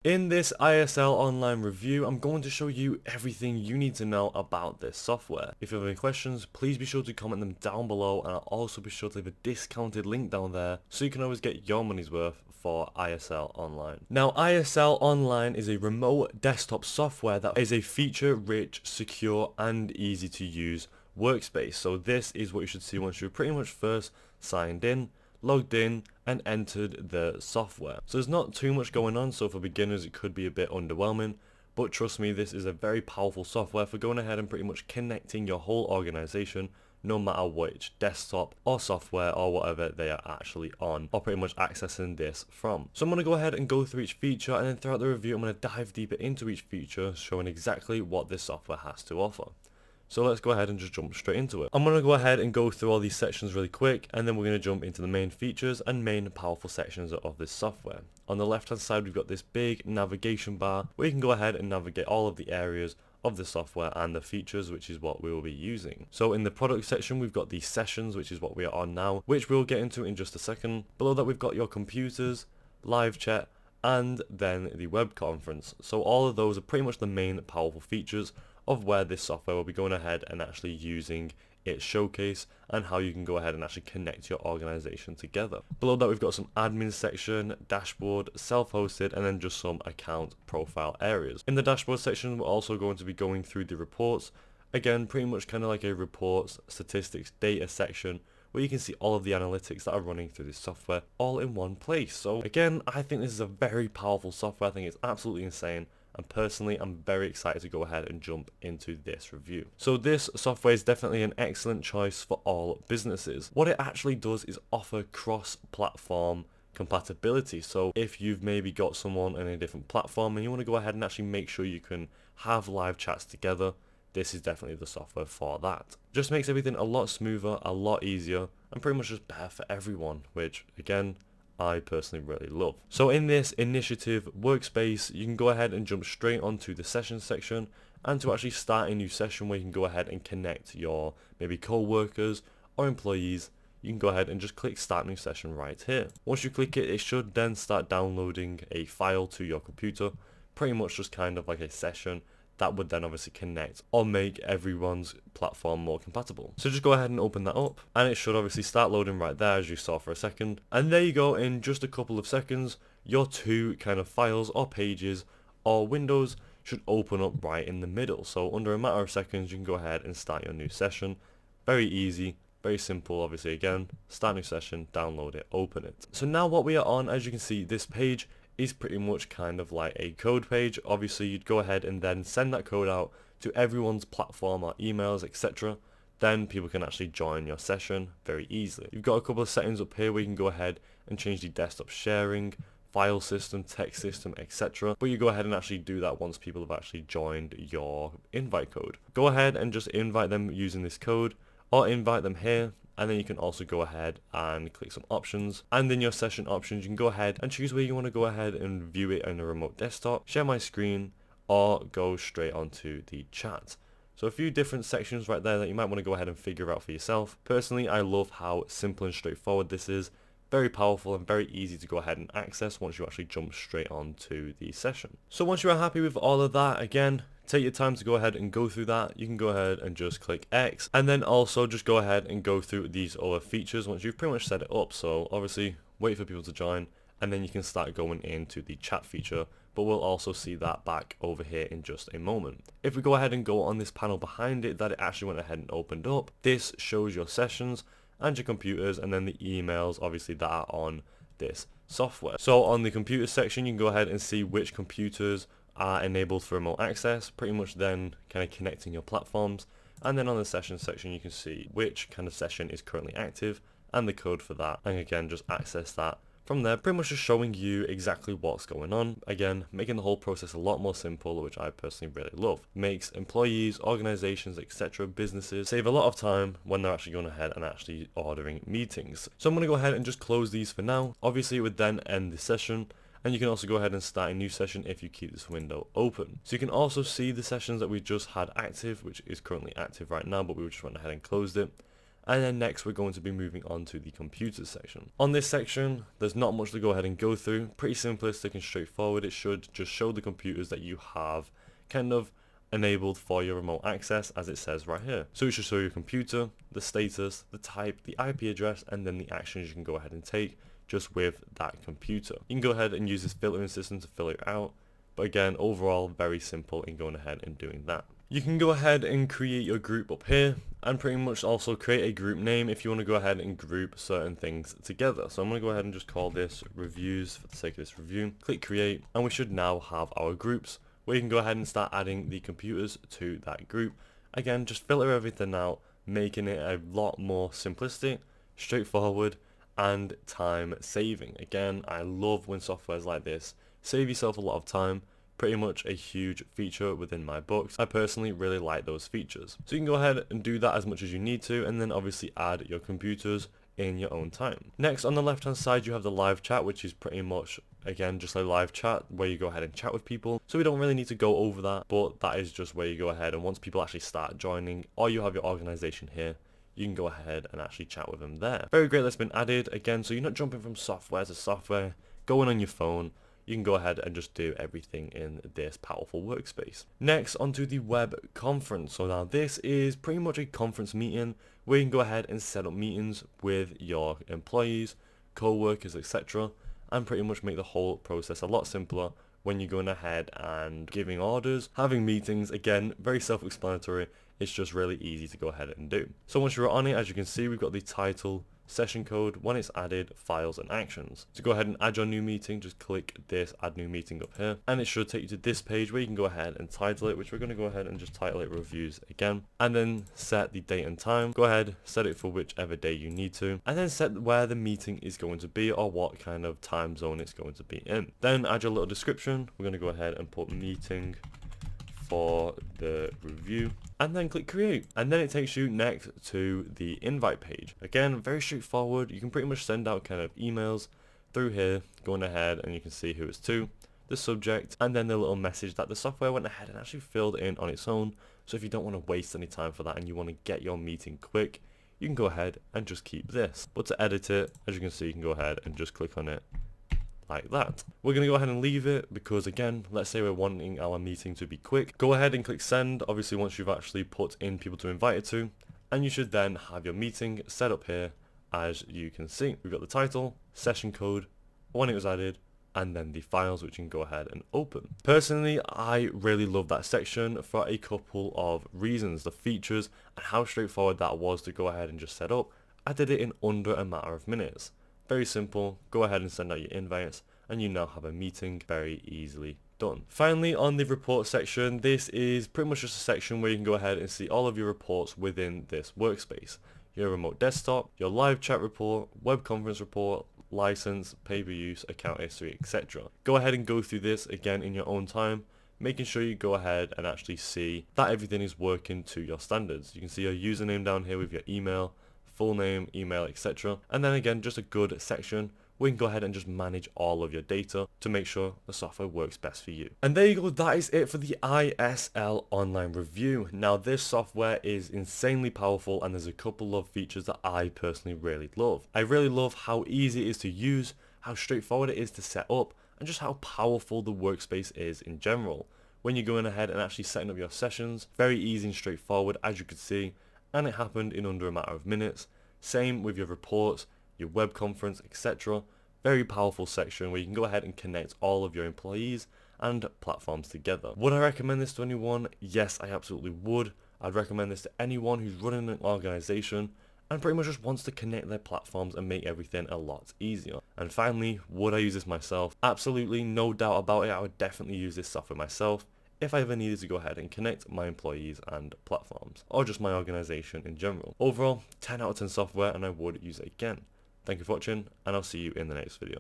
In this ISL online review, I'm going to show you everything you need to know about this software. If you have any questions, please be sure to comment them down below, and I'll also be sure to leave a discounted link down there so you can always get your money's worth for ISL Online. Now, ISL Online is a remote desktop software that is a feature-rich, secure, and easy to use workspace. So this is what you should see once you're pretty much first signed in, logged in, and entered the software. So there's not too much going on, so for beginners it could be a bit underwhelming, but trust me, this is a very powerful software for going ahead and pretty much connecting your whole organization, no matter which desktop or software or whatever they are actually on, or pretty much accessing this from. So I'm going to go ahead and go through each feature, and then throughout the review I'm going to dive deeper into each feature, showing exactly what this software has to offer. So let's go ahead and just jump straight into it. I'm going to go ahead and go through all these sections really quick, and then we're going to jump into the main features and main powerful sections of this software. On the left hand side we've got this big navigation bar where you can go ahead and navigate all of the areas of the software and the features, which is what we will be using. So in the product section we've got these sessions, which is what we are on now, which we'll get into in just a second. Below that we've got your computers, live chat, and then the web conference. So all of those are pretty much the main powerful features of where this software will be going ahead and actually using its showcase, and how you can go ahead and actually connect your organization together. Below that we've got some admin section, dashboard, self-hosted, and then just some account profile areas. In the dashboard section we're also going to be going through the reports. Again, pretty much kind of like a reports, statistics, data section where you can see all of the analytics that are running through this software all in one place. So again, I think this is a very powerful software. I think it's absolutely insane. And personally, I'm very excited to go ahead and jump into this review. So this software is definitely an excellent choice for all businesses. What it actually does is offer cross-platform compatibility. So if you've maybe got someone in a different platform and you want to go ahead and actually make sure you can have live chats together, this is definitely the software for that. Just makes everything a lot smoother, a lot easier, and pretty much just better for everyone, which again, I personally really love. So in this initiative workspace, you can go ahead and jump straight onto the session section, and to actually start a new session where you can go ahead and connect your maybe co-workers or employees, you can go ahead and just click start new session right here. Once you click it, it should then start downloading a file to your computer, pretty much just kind of like a session that would then obviously connect or make everyone's platform more compatible. So just go ahead and open that up, and it should obviously start loading right there as you saw for a second. And there you go, in just a couple of seconds, your two kind of files or pages or windows should open up right in the middle. So under a matter of seconds, you can go ahead and start your new session. Very easy, very simple. Obviously again, start new session, download it, open it. So now what we are on, as you can see, this page is pretty much kind of like a code page. Obviously you'd go ahead and then send that code out to everyone's platform or emails, etc. Then people can actually join your session very easily. You've got a couple of settings up here where you can go ahead and change the desktop sharing, file system, text system, etc. But you go ahead and actually do that once people have actually joined your invite code. Go ahead and just invite them using this code, or invite them here. And then you can also go ahead and click some options, and in your session options you can go ahead and choose where you want to go ahead and view it on a remote desktop, share my screen, or go straight onto the chat. So a few different sections right there that you might want to go ahead and figure out for yourself. Personally, I love how simple and straightforward this is. Very powerful and very easy to go ahead and access once you actually jump straight onto the session. So once you are happy with all of that, again, take your time to go ahead and go through that. You can go ahead and just click X, and then also just go ahead and go through these other features once you've pretty much set it up. So obviously wait for people to join, and then you can start going into the chat feature, but we'll also see that back over here in just a moment. If we go ahead and go on this panel behind it that it actually went ahead and opened up, this shows your sessions and your computers, and then the emails obviously that are on this software. So on the computer section you can go ahead and see which computers are enabled for remote access, pretty much then kind of connecting your platforms. And then on the session section you can see which kind of session is currently active and the code for that, and again just access that from there, pretty much just showing you exactly what's going on. Again, making the whole process a lot more simple, which I personally really love. Makes employees, organizations, etc., businesses save a lot of time when they're actually going ahead and actually ordering meetings. So I'm going to go ahead and just close these for now. Obviously it would then end the session, and you can also go ahead and start a new session if you keep this window open. So you can also see the sessions that we just had active, which is currently active right now, but we just went ahead and closed it. And then next we're going to be moving on to the computers section. On this section, there's not much to go ahead and go through. Pretty simplistic and straightforward. It should just show the computers that you have kind of enabled for your remote access, as it says right here. So it should show your computer, the status, the type, the IP address, and then the actions you can go ahead and take just with that computer. You can go ahead and use this filtering system to filter it out, but again, overall very simple in going ahead and doing that. You can go ahead and create your group up here, and pretty much also create a group name if you want to go ahead and group certain things together. So I'm going to go ahead and just call this reviews for the sake of this review. Click create, and we should now have our groups where you can go ahead and start adding the computers to that group. Again, just filter everything out, making it a lot more simplistic, straightforward, and time saving. Again, I love when softwares like this save yourself a lot of time. Pretty much a huge feature within my books. I personally really like those features. So you can go ahead and do that as much as you need to, and then obviously add your computers in your own time. Next, on the left hand side, you have the live chat, which is pretty much, again, just a live chat where you go ahead and chat with people. So we don't really need to go over that, but that is just where you go ahead, and once people actually start joining, or you have your organization here, you can go ahead and actually chat with them there. Very great that's been added, again, so you're not jumping from software to software, going on your phone. You can go ahead and just do everything in this powerful workspace. Next, onto the web conference. So now this is pretty much a conference meeting where you can go ahead and set up meetings with your employees, co-workers, etc. and pretty much make the whole process a lot simpler when you're going ahead and giving orders, having meetings. Again, very self-explanatory. It's just really easy to go ahead and do. So once you're on it, as you can see, we've got the title, session code, when it's added, files and actions. To go ahead and add your new meeting, just click this add new meeting up here, and it should take you to this page where you can go ahead and title it, which we're going to go ahead and just title it reviews again, and then set the date and time. Go ahead, set it for whichever day you need to, and then set where the meeting is going to be or what kind of time zone it's going to be in. Then add your little description. We're going to go ahead and put meeting for the review, and then click create, and then it takes you next to the invite page. Again, very straightforward. You can pretty much send out kind of emails through here, going ahead, and you can see who it's to, the subject, and then the little message that the software went ahead and actually filled in on its own. So if you don't want to waste any time for that and you want to get your meeting quick, you can go ahead and just keep this. But to edit it, as you can see, you can go ahead and just click on it like that. We're going to go ahead and leave it because, again, let's say we're wanting our meeting to be quick. Go ahead and click send, obviously once you've actually put in people to invite it to, and you should then have your meeting set up here. As you can see, we've got the title, session code, when it was added, and then the files which you can go ahead and open. Personally, I really love that section for a couple of reasons. The features and how straightforward that was to go ahead and just set up. I did it in under a matter of minutes. Very simple. Go ahead and send out your invites, and you now have a meeting very easily done. Finally, on the report section, this is pretty much just a section where you can go ahead and see all of your reports within this workspace. Your remote desktop, your live chat report, web conference report, license, pay-per-use, account history, etc. Go ahead and go through this again in your own time, making sure you go ahead and actually see that everything is working to your standards. You can see your username down here with your email, full name, email, etc. And then again, just a good section where you can go ahead and just manage all of your data to make sure the software works best for you. And there you go, that is it for the Isl Online review. Now this software is insanely powerful, and there's a couple of features that I personally really love. I really love how easy it is to use, how straightforward it is to set up, and just how powerful the workspace is in general. When you're going ahead and actually setting up your sessions, very easy and straightforward, as you could see, and it happened in under a matter of minutes. Same with your reports, your web conference, etc. Very powerful section where you can go ahead and connect all of your employees and platforms together. Would I recommend this to anyone? Yes, I absolutely would. I'd recommend this to anyone who's running an organization and pretty much just wants to connect their platforms and make everything a lot easier. And finally, would I use this myself? Absolutely, no doubt about it. I would definitely use this software myself if I ever needed to go ahead and connect my employees and platforms, or just my organization in general. Overall, 10 out of 10 software, and I would use it again. Thank you for watching, and I'll see you in the next video.